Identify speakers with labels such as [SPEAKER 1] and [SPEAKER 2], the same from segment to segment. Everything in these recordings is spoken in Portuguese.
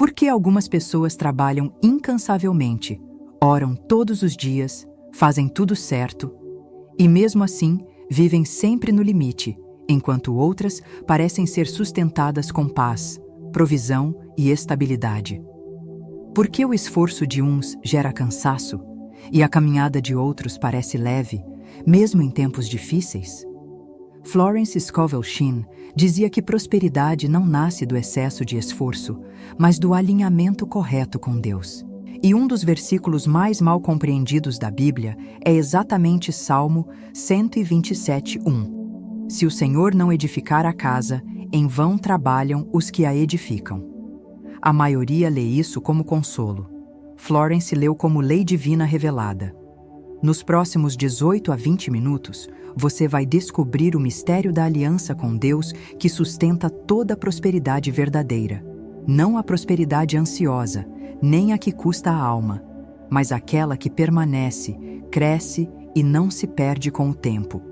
[SPEAKER 1] Por que algumas pessoas trabalham incansavelmente, oram todos os dias, fazem tudo certo e, mesmo assim, vivem sempre no limite, enquanto outras parecem ser sustentadas com paz, provisão e estabilidade? Por que o esforço de uns gera cansaço e a caminhada de outros parece leve, mesmo em tempos difíceis? Florence Scovel Shinn dizia que prosperidade não nasce do excesso de esforço, mas do alinhamento correto com Deus. E um dos versículos mais mal compreendidos da Bíblia é exatamente Salmo 127:1. Se o Senhor não edificar a casa, em vão trabalham os que a edificam. A maioria lê isso como consolo. Florence leu como lei divina revelada. Nos próximos 18 a 20 minutos, você vai descobrir o mistério da aliança com Deus que sustenta toda a prosperidade verdadeira. Não a prosperidade ansiosa, nem a que custa a alma, mas aquela que permanece, cresce e não se perde com o tempo.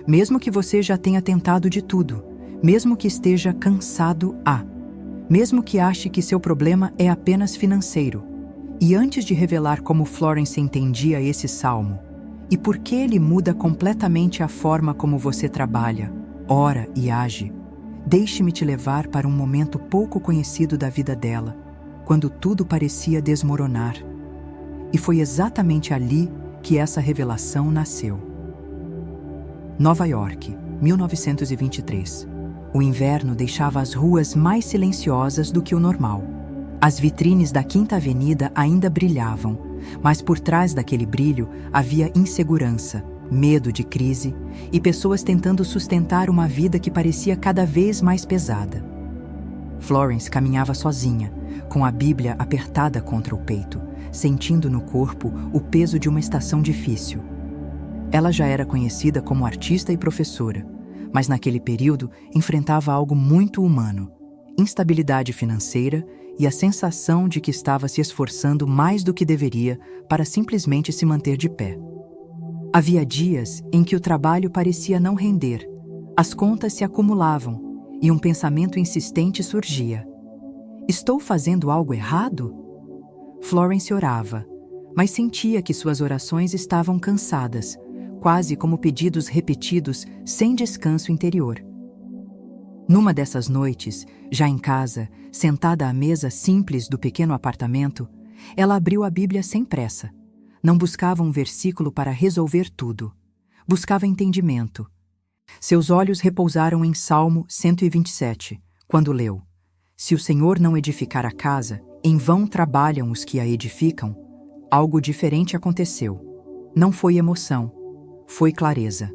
[SPEAKER 1] Mesmo que você já tenha tentado de tudo, mesmo que esteja cansado mesmo que ache que seu problema é apenas financeiro. E antes de revelar como Florence entendia esse salmo, e por que ele muda completamente a forma como você trabalha, ora e age, deixe-me te levar para um momento pouco conhecido da vida dela, quando tudo parecia desmoronar. E foi exatamente ali que essa revelação nasceu. Nova York, 1923. O inverno deixava as ruas mais silenciosas do que o normal. As vitrines da Quinta Avenida ainda brilhavam, mas por trás daquele brilho havia insegurança, medo de crise e pessoas tentando sustentar uma vida que parecia cada vez mais pesada. Florence caminhava sozinha, com a Bíblia apertada contra o peito, sentindo no corpo o peso de uma estação difícil. Ela já era conhecida como artista e professora, mas naquele período enfrentava algo muito humano: instabilidade financeira e a sensação de que estava se esforçando mais do que deveria para simplesmente se manter de pé. Havia dias em que o trabalho parecia não render, as contas se acumulavam e um pensamento insistente surgia: estou fazendo algo errado? Florence orava, mas sentia que suas orações estavam cansadas, quase como pedidos repetidos sem descanso interior. Numa dessas noites, já em casa, sentada à mesa simples do pequeno apartamento, ela abriu a Bíblia sem pressa. Não buscava um versículo para resolver tudo. Buscava entendimento. Seus olhos repousaram em Salmo 127, quando leu: se o Senhor não edificar a casa, em vão trabalham os que a edificam. Algo diferente aconteceu. Não foi emoção, foi clareza.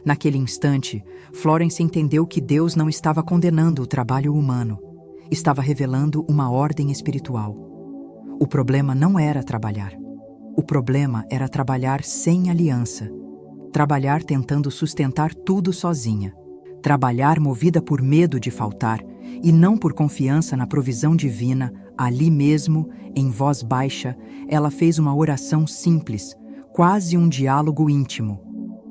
[SPEAKER 1] Naquele instante, Florence entendeu que Deus não estava condenando o trabalho humano, estava revelando uma ordem espiritual. O problema não era trabalhar. O problema era trabalhar sem aliança, trabalhar tentando sustentar tudo sozinha, trabalhar movida por medo de faltar e não por confiança na provisão divina. Ali mesmo, em voz baixa, ela fez uma oração simples, quase um diálogo íntimo: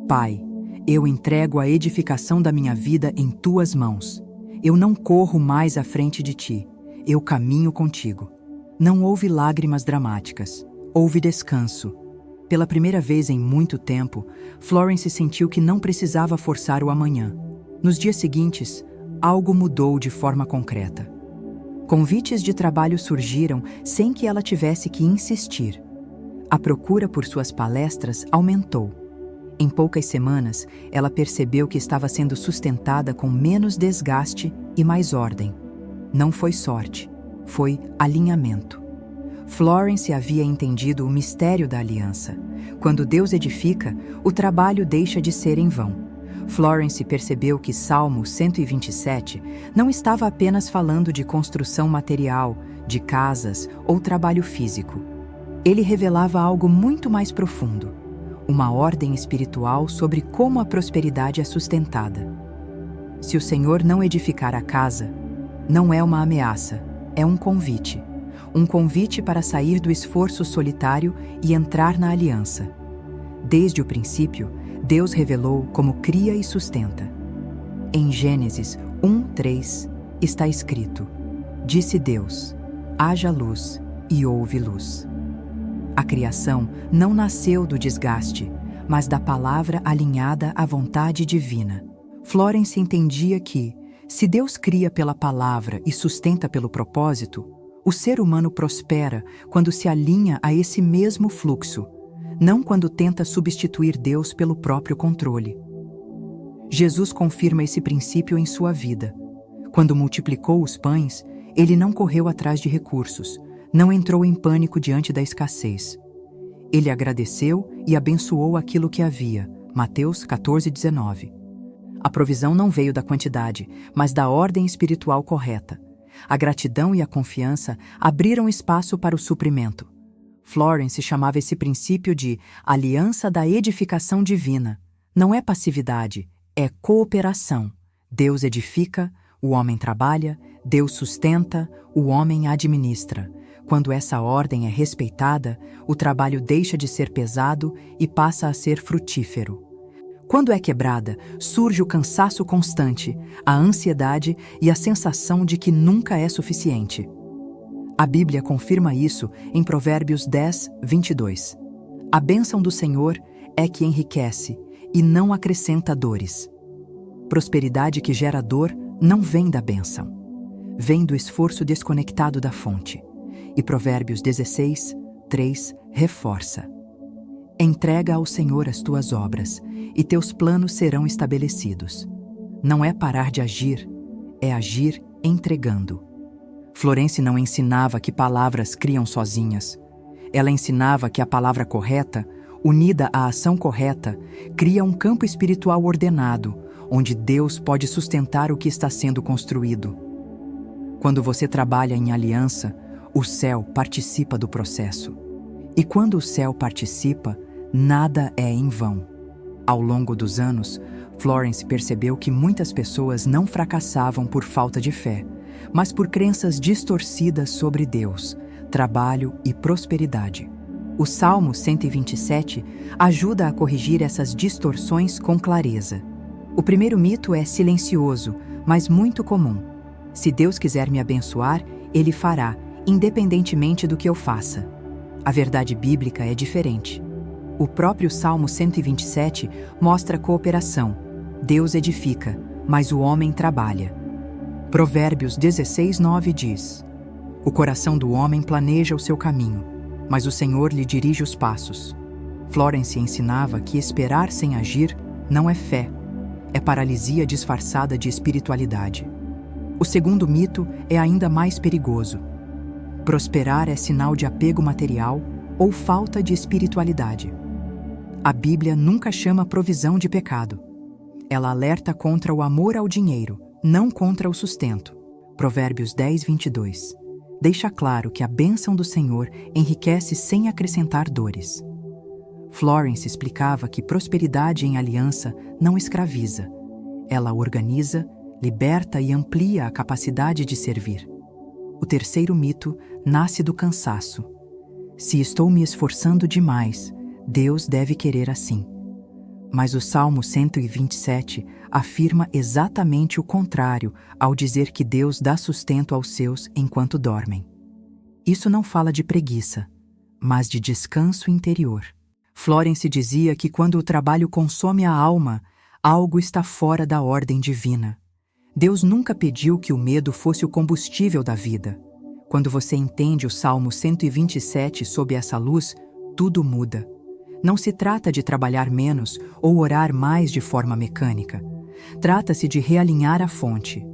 [SPEAKER 1] Pai, eu entrego a edificação da minha vida em tuas mãos. Eu não corro mais à frente de ti. Eu caminho contigo. Não houve lágrimas dramáticas. Houve descanso. Pela primeira vez em muito tempo, Florence sentiu que não precisava forçar o amanhã. Nos dias seguintes, algo mudou de forma concreta. Convites de trabalho surgiram sem que ela tivesse que insistir. A procura por suas palestras aumentou. Em poucas semanas, ela percebeu que estava sendo sustentada com menos desgaste e mais ordem. Não foi sorte, foi alinhamento. Florence havia entendido o mistério da aliança. Quando Deus edifica, o trabalho deixa de ser em vão. Florence percebeu que Salmo 127 não estava apenas falando de construção material, de casas ou trabalho físico. Ele revelava algo muito mais profundo: uma ordem espiritual sobre como a prosperidade é sustentada. Se o Senhor não edificar a casa, não é uma ameaça, é um convite. Um convite para sair do esforço solitário e entrar na aliança. Desde o princípio, Deus revelou como cria e sustenta. Em Gênesis 1:3 está escrito: disse Deus: haja luz e houve luz. A criação não nasceu do desgaste, mas da palavra alinhada à vontade divina. Florence entendia que, se Deus cria pela palavra e sustenta pelo propósito, o ser humano prospera quando se alinha a esse mesmo fluxo, não quando tenta substituir Deus pelo próprio controle. Jesus confirma esse princípio em sua vida. Quando multiplicou os pães, ele não correu atrás de recursos, não entrou em pânico diante da escassez. Ele agradeceu e abençoou aquilo que havia. Mateus 14:19. A provisão não veio da quantidade, mas da ordem espiritual correta. A gratidão e a confiança abriram espaço para o suprimento. Florence chamava esse princípio de aliança da edificação divina. Não é passividade, é cooperação. Deus edifica, o homem trabalha, Deus sustenta, o homem administra. Quando essa ordem é respeitada, o trabalho deixa de ser pesado e passa a ser frutífero. Quando é quebrada, surge o cansaço constante, a ansiedade e a sensação de que nunca é suficiente. A Bíblia confirma isso em Provérbios 10:22. A bênção do Senhor é que enriquece e não acrescenta dores. Prosperidade que gera dor não vem da bênção. Vem do esforço desconectado da fonte. E Provérbios 16:3 reforça: entrega ao Senhor as tuas obras, e teus planos serão estabelecidos. Não é parar de agir, é agir entregando. Florence não ensinava que palavras criam sozinhas. Ela ensinava que a palavra correta, unida à ação correta, cria um campo espiritual ordenado, onde Deus pode sustentar o que está sendo construído. Quando você trabalha em aliança, o céu participa do processo. E quando o céu participa, nada é em vão. Ao longo dos anos, Florence percebeu que muitas pessoas não fracassavam por falta de fé, mas por crenças distorcidas sobre Deus, trabalho e prosperidade. O Salmo 127 ajuda a corrigir essas distorções com clareza. O primeiro mito é silencioso, mas muito comum. Se Deus quiser me abençoar, Ele fará, independentemente do que eu faça. A verdade bíblica é diferente. O próprio Salmo 127 mostra cooperação. Deus edifica, mas o homem trabalha. Provérbios 16:9 diz: o coração do homem planeja o seu caminho, mas o Senhor lhe dirige os passos. Florence ensinava que esperar sem agir não é fé, é paralisia disfarçada de espiritualidade. O segundo mito é ainda mais perigoso. Prosperar é sinal de apego material ou falta de espiritualidade. A Bíblia nunca chama provisão de pecado. Ela alerta contra o amor ao dinheiro, não contra o sustento. Provérbios 10:22. Deixa claro que a bênção do Senhor enriquece sem acrescentar dores. Florence explicava que prosperidade em aliança não escraviza. Ela organiza, liberta e amplia a capacidade de servir. O terceiro mito nasce do cansaço. Se estou me esforçando demais, Deus deve querer assim. Mas o Salmo 127 afirma exatamente o contrário ao dizer que Deus dá sustento aos seus enquanto dormem. Isso não fala de preguiça, mas de descanso interior. Florence dizia que quando o trabalho consome a alma, algo está fora da ordem divina. Deus nunca pediu que o medo fosse o combustível da vida. Quando você entende o Salmo 127 sob essa luz, tudo muda. Não se trata de trabalhar menos ou orar mais de forma mecânica. Trata-se de realinhar a fonte.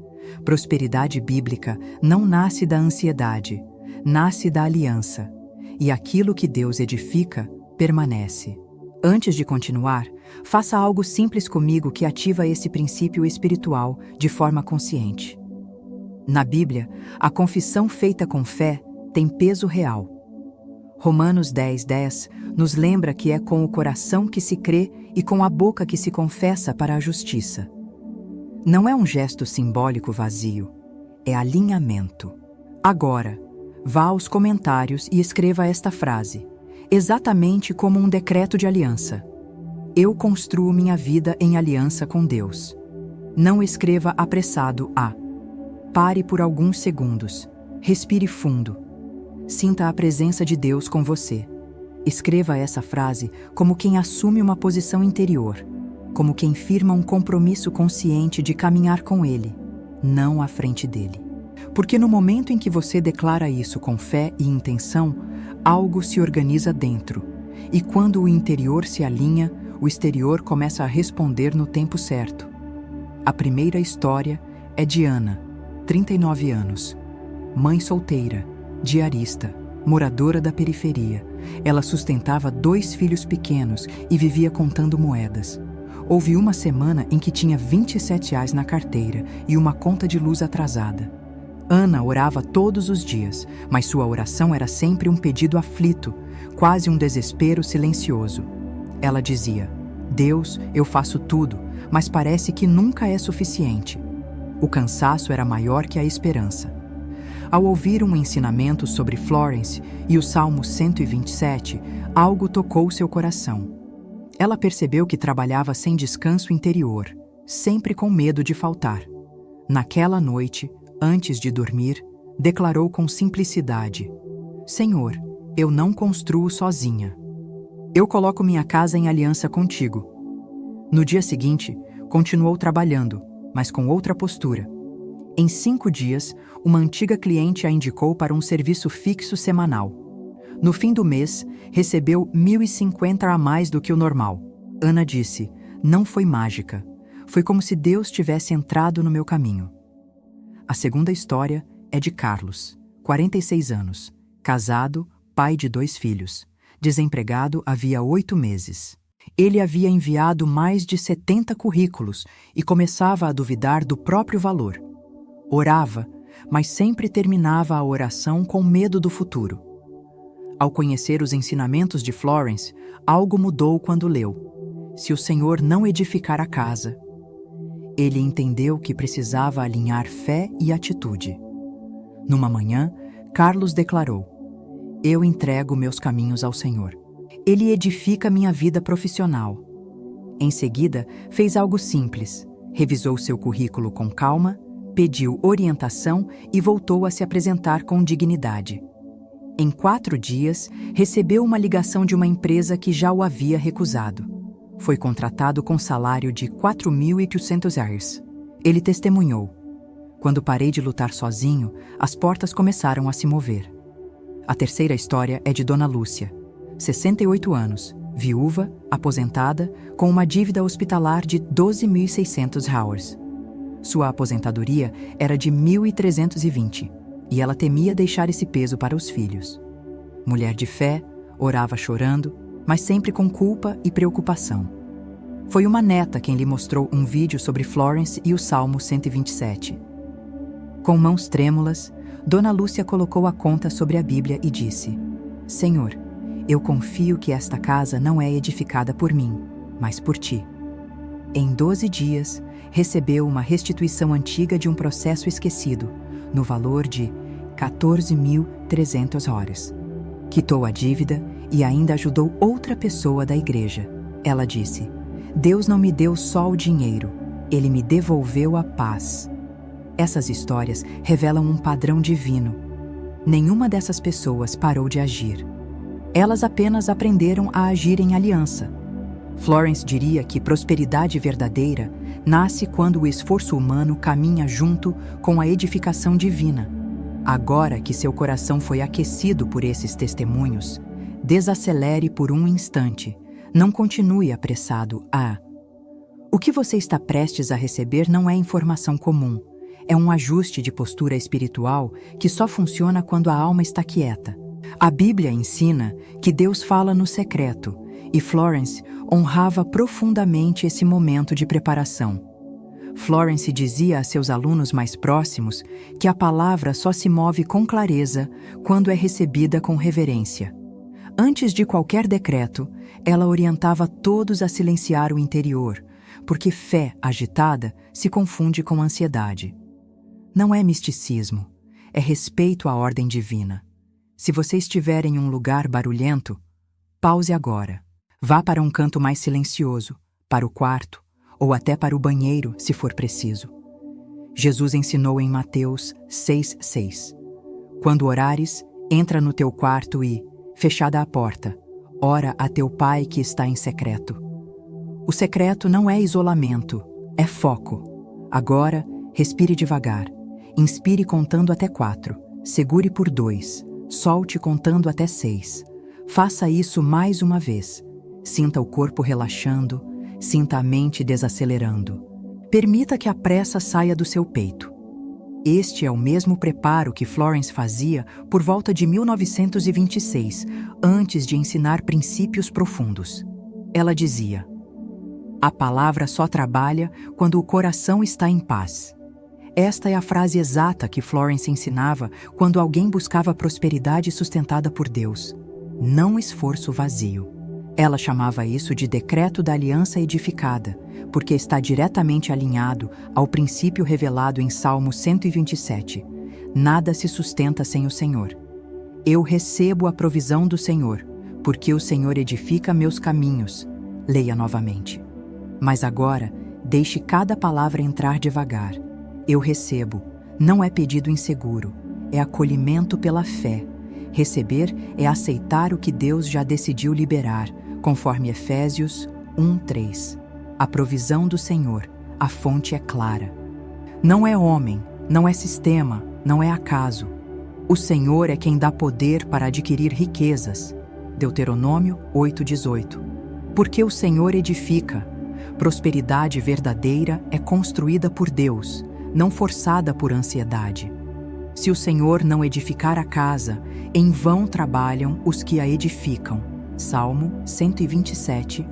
[SPEAKER 1] Prosperidade bíblica não nasce da ansiedade, nasce da aliança. E aquilo que Deus edifica, permanece. Antes de continuar, faça algo simples comigo que ativa esse princípio espiritual de forma consciente. Na Bíblia, a confissão feita com fé tem peso real. Romanos 10:10 nos lembra que é com o coração que se crê e com a boca que se confessa para a justiça. Não é um gesto simbólico vazio, é alinhamento. Agora, vá aos comentários e escreva esta frase, exatamente como um decreto de aliança. Eu construo minha vida em aliança com Deus. Não escreva apressado a. Pare por alguns segundos, respire fundo sinta a presença de Deus com você. Escreva essa frase como quem assume uma posição interior, como quem firma um compromisso consciente de caminhar com Ele, não à frente dele. Porque no momento em que você declara isso com fé e intenção, algo se organiza dentro. E quando o interior se alinha, o exterior começa a responder no tempo certo. A primeira história é de Ana, 39 anos, mãe solteira, diarista, moradora da periferia. Ela sustentava 2 filhos pequenos e vivia contando moedas. Houve uma semana em que tinha R$ 27 na carteira e uma conta de luz atrasada. Ana orava todos os dias, mas sua oração era sempre um pedido aflito, quase um desespero silencioso. Ela dizia: Deus, eu faço tudo, mas parece que nunca é suficiente. O cansaço era maior que a esperança. Ao ouvir um ensinamento sobre Florence e o Salmo 127, algo tocou seu coração. Ela percebeu que trabalhava sem descanso interior, sempre com medo de faltar. Naquela noite, antes de dormir, declarou com simplicidade: Senhor, eu não construo sozinha. Eu coloco minha casa em aliança contigo. No dia seguinte, continuou trabalhando, mas com outra postura. Em 5 dias, uma antiga cliente a indicou para um serviço fixo semanal. No fim do mês, recebeu 1.050 a mais do que o normal. Ana disse: não foi mágica. Foi como se Deus tivesse entrado no meu caminho. A segunda história é de Carlos, 46 anos, casado, pai de 2 filhos, desempregado havia 8 meses. Ele havia enviado mais de 70 currículos e começava a duvidar do próprio valor. Orava, mas sempre terminava a oração com medo do futuro. Ao conhecer os ensinamentos de Florence, algo mudou quando leu: se o Senhor não edificar a casa. Ele entendeu que precisava alinhar fé e atitude. Numa manhã, Carlos declarou: eu entrego meus caminhos ao Senhor. Ele edifica minha vida profissional. Em seguida, fez algo simples. Revisou seu currículo com calma, pediu orientação e voltou a se apresentar com dignidade. Em 4 dias, recebeu uma ligação de uma empresa que já o havia recusado. Foi contratado com salário de R$ 4.800. Ele testemunhou: quando parei de lutar sozinho, as portas começaram a se mover. A terceira história é de Dona Lúcia, 68 anos, viúva, aposentada, com uma dívida hospitalar de $12.600. Sua aposentadoria era de 1.320 e ela temia deixar esse peso para os filhos. Mulher de fé, orava chorando, mas sempre com culpa e preocupação. Foi uma neta quem lhe mostrou um vídeo sobre Florence e o Salmo 127. Com mãos trêmulas, Dona Lúcia colocou a conta sobre a Bíblia e disse: Senhor, eu confio que esta casa não é edificada por mim, mas por ti. Em 12 dias, recebeu uma restituição antiga de um processo esquecido, no valor de $14.300. Quitou a dívida e ainda ajudou outra pessoa da igreja. Ela disse: Deus não me deu só o dinheiro, Ele me devolveu a paz. Essas histórias revelam um padrão divino. Nenhuma dessas pessoas parou de agir. Elas apenas aprenderam a agir em aliança. Florence diria que prosperidade verdadeira nasce quando o esforço humano caminha junto com a edificação divina. Agora que seu coração foi aquecido por esses testemunhos, desacelere por um instante. Não continue apressado a... O que você está prestes a receber não é informação comum. É um ajuste de postura espiritual que só funciona quando a alma está quieta. A Bíblia ensina que Deus fala no secreto, e Florence honrava profundamente esse momento de preparação. Florence dizia a seus alunos mais próximos que a palavra só se move com clareza quando é recebida com reverência. Antes de qualquer decreto, ela orientava todos a silenciar o interior, porque fé agitada se confunde com ansiedade. Não é misticismo, é respeito à ordem divina. Se você estiver em um lugar barulhento, pause agora. Vá para um canto mais silencioso, para o quarto, ou até para o banheiro, se for preciso. Jesus ensinou em Mateus 6,6: Quando orares, Entra no teu quarto e, fechada a porta, ora a teu pai que está em secreto. O secreto não é isolamento, é foco. Agora, respire devagar. Inspire contando até 4, segure por 2, solte contando até 6. Faça isso mais uma vez. Sinta o corpo relaxando, sinta a mente desacelerando. Permita que a pressa saia do seu peito. Este é o mesmo preparo que Florence fazia por volta de 1926, antes de ensinar princípios profundos. Ela dizia: "A palavra só trabalha quando o coração está em paz." Esta é a frase exata que Florence ensinava quando alguém buscava prosperidade sustentada por Deus, não esforço vazio. Ela chamava isso de decreto da aliança edificada, porque está diretamente alinhado ao princípio revelado em Salmo 127. Nada se sustenta sem o Senhor. Eu recebo a provisão do Senhor, porque o Senhor edifica meus caminhos. Leia novamente. Mas agora, deixe cada palavra entrar devagar. Eu recebo. Não é pedido inseguro, é acolhimento pela fé. Receber é aceitar o que Deus já decidiu liberar, conforme Efésios 1:3. A provisão do Senhor, a fonte é clara. Não é homem, não é sistema, não é acaso. O Senhor é quem dá poder para adquirir riquezas. Deuteronômio 8:18. Porque o Senhor edifica. Prosperidade verdadeira é construída por Deus, não forçada por ansiedade. Se o Senhor não edificar a casa, em vão trabalham os que a edificam. Salmo 127:1.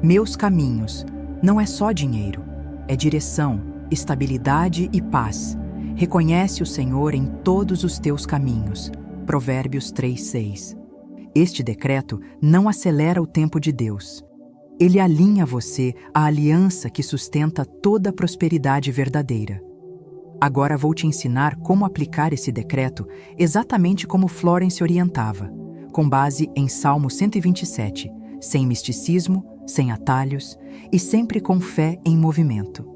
[SPEAKER 1] Meus caminhos não é só dinheiro, é direção, estabilidade e paz. Reconhece o Senhor em todos os teus caminhos. Provérbios 3:6. Este decreto não acelera o tempo de Deus. Ele alinha você à aliança que sustenta toda a prosperidade verdadeira. Agora vou te ensinar como aplicar esse decreto exatamente como Florence orientava, com base em Salmo 127, sem misticismo, sem atalhos e sempre com fé em movimento.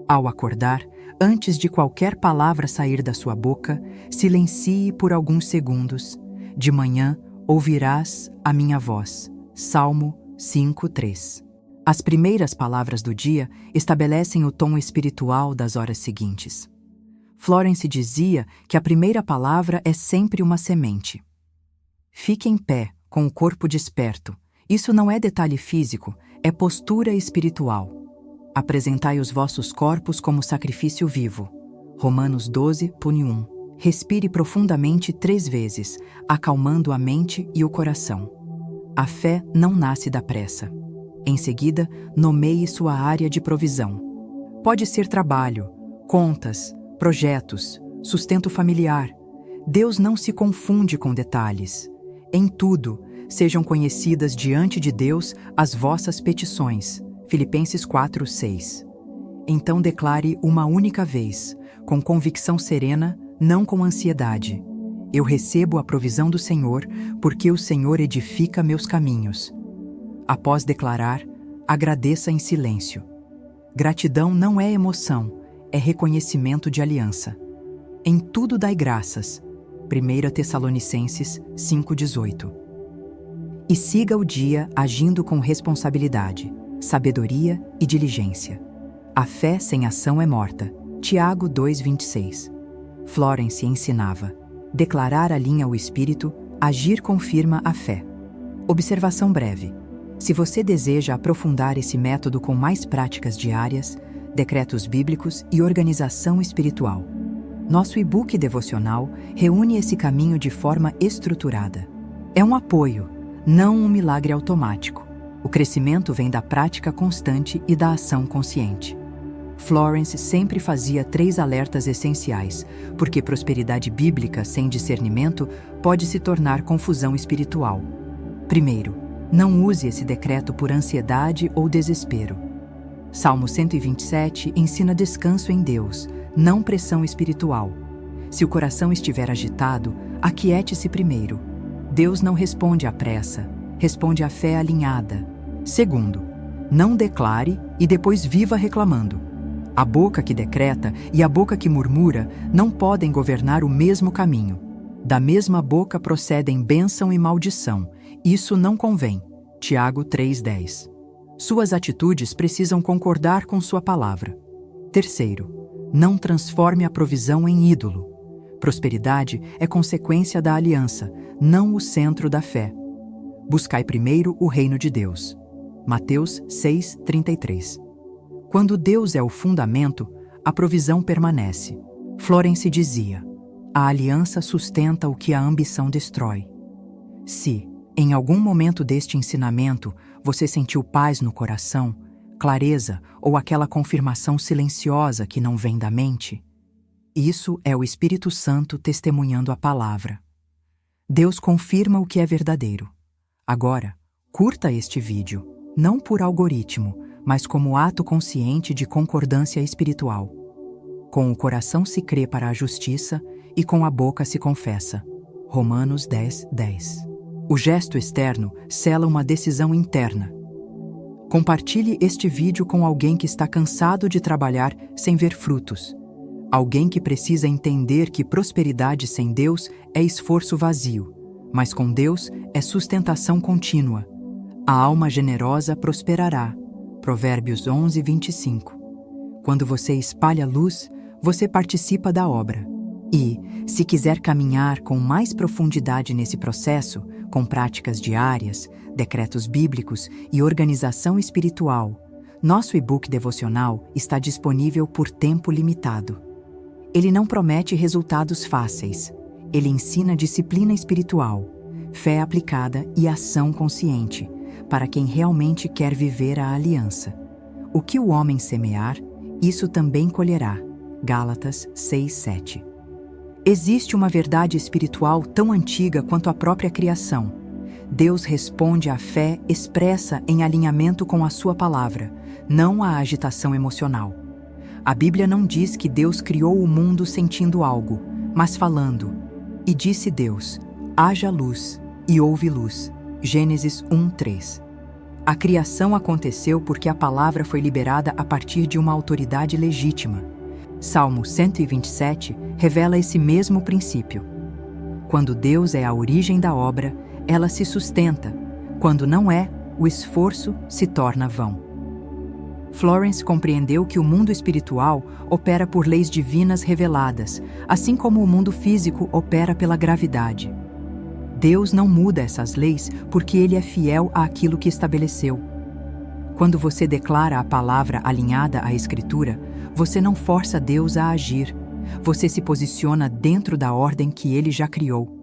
[SPEAKER 1] Ao acordar, antes de qualquer palavra sair da sua boca, silencie por alguns segundos. De manhã ouvirás a minha voz. Salmo 5:3. As primeiras palavras do dia estabelecem o tom espiritual das horas seguintes. Florence dizia que a primeira palavra é sempre uma semente. Fique em pé, com o corpo desperto. Isso não é detalhe físico, é postura espiritual. Apresentai os vossos corpos como sacrifício vivo. Romanos 12:1. Respire profundamente 3 vezes, acalmando a mente e o coração. A fé não nasce da pressa. Em seguida, nomeie sua área de provisão. Pode ser trabalho, contas, projetos, sustento familiar. Deus não se confunde com detalhes. Em tudo, sejam conhecidas diante de Deus as vossas petições. Filipenses 4:6. Então declare uma única vez, com convicção serena, não com ansiedade. Eu recebo a provisão do Senhor, porque o Senhor edifica meus caminhos. Após declarar, agradeça em silêncio. Gratidão não é emoção, é reconhecimento de aliança. Em tudo dai graças. 1 Tessalonicenses 5:18. E siga o dia agindo com responsabilidade, sabedoria e diligência. A fé sem ação é morta. Tiago 2:26. Florence ensinava: declarar alinha o espírito, agir confirma a fé. Observação breve. Se você deseja aprofundar esse método com mais práticas diárias, decretos bíblicos e organização espiritual, nosso e-book devocional reúne esse caminho de forma estruturada. É um apoio, não um milagre automático. O crescimento vem da prática constante e da ação consciente. Florence sempre fazia 3 alertas essenciais, porque prosperidade bíblica sem discernimento pode se tornar confusão espiritual. Primeiro, não use esse decreto por ansiedade ou desespero. Salmo 127 ensina descanso em Deus, não pressão espiritual. Se o coração estiver agitado, aquiete-se primeiro. Deus não responde à pressa, responde à fé alinhada. Segundo, não declare e depois viva reclamando. A boca que decreta e a boca que murmura não podem governar o mesmo caminho. Da mesma boca procedem bênção e maldição. Isso não convém. Tiago 3,10. Suas atitudes precisam concordar com sua palavra. Terceiro, não transforme a provisão em ídolo. Prosperidade é consequência da aliança, não o centro da fé. Buscai primeiro o reino de Deus. Mateus 6,33. Quando Deus é o fundamento, a provisão permanece. Florence dizia: a aliança sustenta o que a ambição destrói. Se, em algum momento deste ensinamento, você sentiu paz no coração, clareza ou aquela confirmação silenciosa que não vem da mente, isso é o Espírito Santo testemunhando a palavra. Deus confirma o que é verdadeiro. Agora, curta este vídeo, não por algoritmo, mas como ato consciente de concordância espiritual. Com o coração se crê para a justiça e com a boca se confessa. Romanos 10:10. O gesto externo sela uma decisão interna. Compartilhe este vídeo com alguém que está cansado de trabalhar sem ver frutos. Alguém que precisa entender que prosperidade sem Deus é esforço vazio, mas com Deus é sustentação contínua. A alma generosa prosperará. Provérbios 11:25. Quando você espalha luz, você participa da obra. E, se quiser caminhar com mais profundidade nesse processo, com práticas diárias, decretos bíblicos e organização espiritual, nosso e-book devocional está disponível por tempo limitado. Ele não promete resultados fáceis. Ele ensina disciplina espiritual, fé aplicada e ação consciente, para quem realmente quer viver a aliança. O que o homem semear, isso também colherá. Gálatas 6:7. Existe uma verdade espiritual tão antiga quanto a própria criação. Deus responde à fé expressa em alinhamento com a sua palavra, não à agitação emocional. A Bíblia não diz que Deus criou o mundo sentindo algo, mas falando. E disse Deus: haja luz, e houve luz. Gênesis 1:3. A criação aconteceu porque a palavra foi liberada a partir de uma autoridade legítima. Salmo 127 revela esse mesmo princípio. Quando Deus é a origem da obra, ela se sustenta. Quando não é, o esforço se torna vão. Florence compreendeu que o mundo espiritual opera por leis divinas reveladas, assim como o mundo físico opera pela gravidade. Deus não muda essas leis porque Ele é fiel àquilo que estabeleceu. Quando você declara a palavra alinhada à Escritura, você não força Deus a agir. Você se posiciona dentro da ordem que Ele já criou.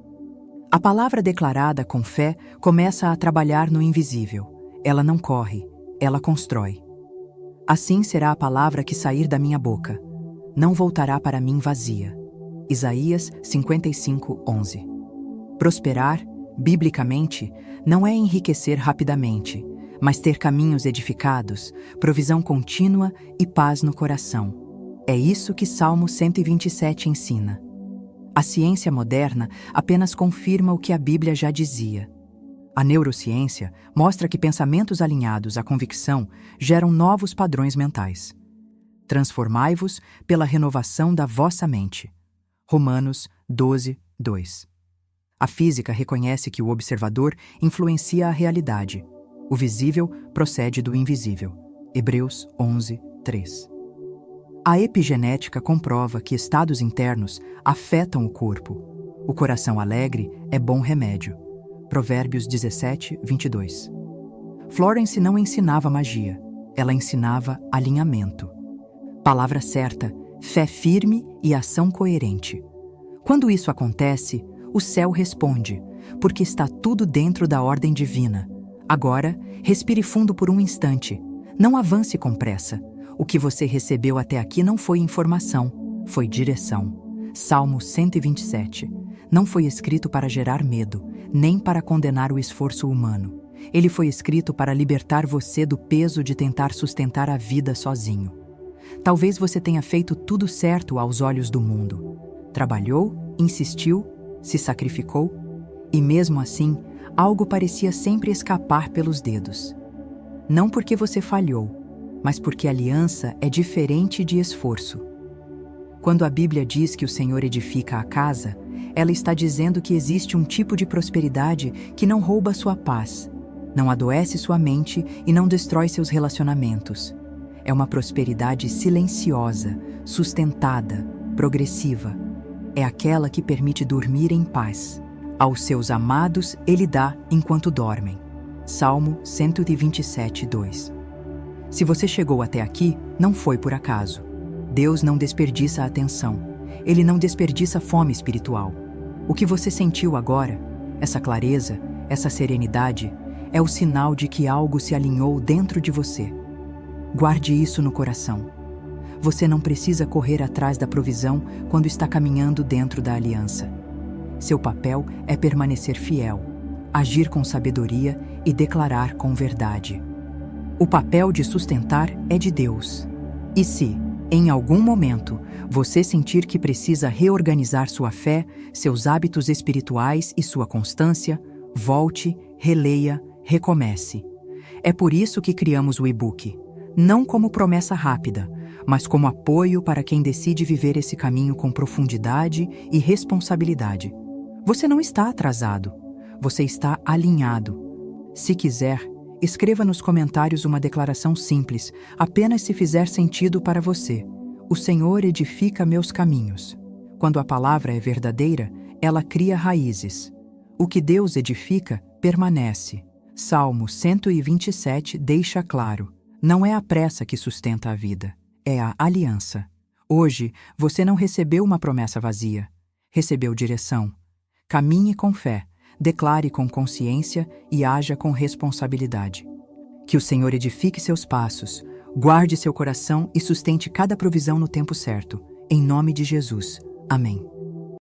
[SPEAKER 1] A palavra declarada com fé começa a trabalhar no invisível. Ela não corre, ela constrói. Assim será a palavra que sair da minha boca. Não voltará para mim vazia. Isaías 55:11. Prosperar, biblicamente, não é enriquecer rapidamente, mas ter caminhos edificados, provisão contínua e paz no coração. É isso que Salmo 127 ensina. A ciência moderna apenas confirma o que a Bíblia já dizia. A neurociência mostra que pensamentos alinhados à convicção geram novos padrões mentais. Transformai-vos pela renovação da vossa mente. Romanos 12:2. A física reconhece que o observador influencia a realidade. O visível procede do invisível. Hebreus 11:3. A epigenética comprova que estados internos afetam o corpo. O coração alegre é bom remédio. Provérbios 17:22. Florence não ensinava magia, ela ensinava alinhamento. Palavra certa, fé firme e ação coerente. Quando isso acontece, o céu responde, porque está tudo dentro da ordem divina. Agora, respire fundo por um instante. Não avance com pressa. O que você recebeu até aqui não foi informação, foi direção. Salmo 127. Não foi escrito para gerar medo, nem para condenar o esforço humano. Ele foi escrito para libertar você do peso de tentar sustentar a vida sozinho. Talvez você tenha feito tudo certo aos olhos do mundo. Trabalhou, insistiu, se sacrificou, e mesmo assim, algo parecia sempre escapar pelos dedos. Não porque você falhou, mas porque aliança é diferente de esforço. Quando a Bíblia diz que o Senhor edifica a casa, Ela está dizendo que existe um tipo de prosperidade que não rouba sua paz, não adoece sua mente e não destrói seus relacionamentos. É uma prosperidade silenciosa, sustentada, progressiva. É aquela que permite dormir em paz. Aos seus amados ele dá enquanto dormem. Salmo 127, 2. Se você chegou até aqui, não foi por acaso. Deus não desperdiça atenção. Ele não desperdiça fome espiritual. O que você sentiu agora, essa clareza, essa serenidade, é o sinal de que algo se alinhou dentro de você. Guarde isso no coração. Você não precisa correr atrás da provisão quando está caminhando dentro da aliança. Seu papel é permanecer fiel, agir com sabedoria e declarar com verdade. O papel de sustentar é de Deus. E se, em algum momento, você sentir que precisa reorganizar sua fé, seus hábitos espirituais e sua constância, volte, releia, recomece. É por isso que criamos o e-book, não como promessa rápida, mas como apoio para quem decide viver esse caminho com profundidade e responsabilidade. Você não está atrasado, você está alinhado. Se quiser, escreva nos comentários uma declaração simples, apenas se fizer sentido para você. O Senhor edifica meus caminhos. Quando a palavra é verdadeira, ela cria raízes. O que Deus edifica, permanece. Salmo 127 deixa claro: não é a pressa que sustenta a vida, é a aliança. Hoje, você não recebeu uma promessa vazia, recebeu direção. Caminhe com fé, declare com consciência e haja com responsabilidade. Que o Senhor edifique seus passos, guarde seu coração e sustente cada provisão no tempo certo. Em nome de Jesus. Amém.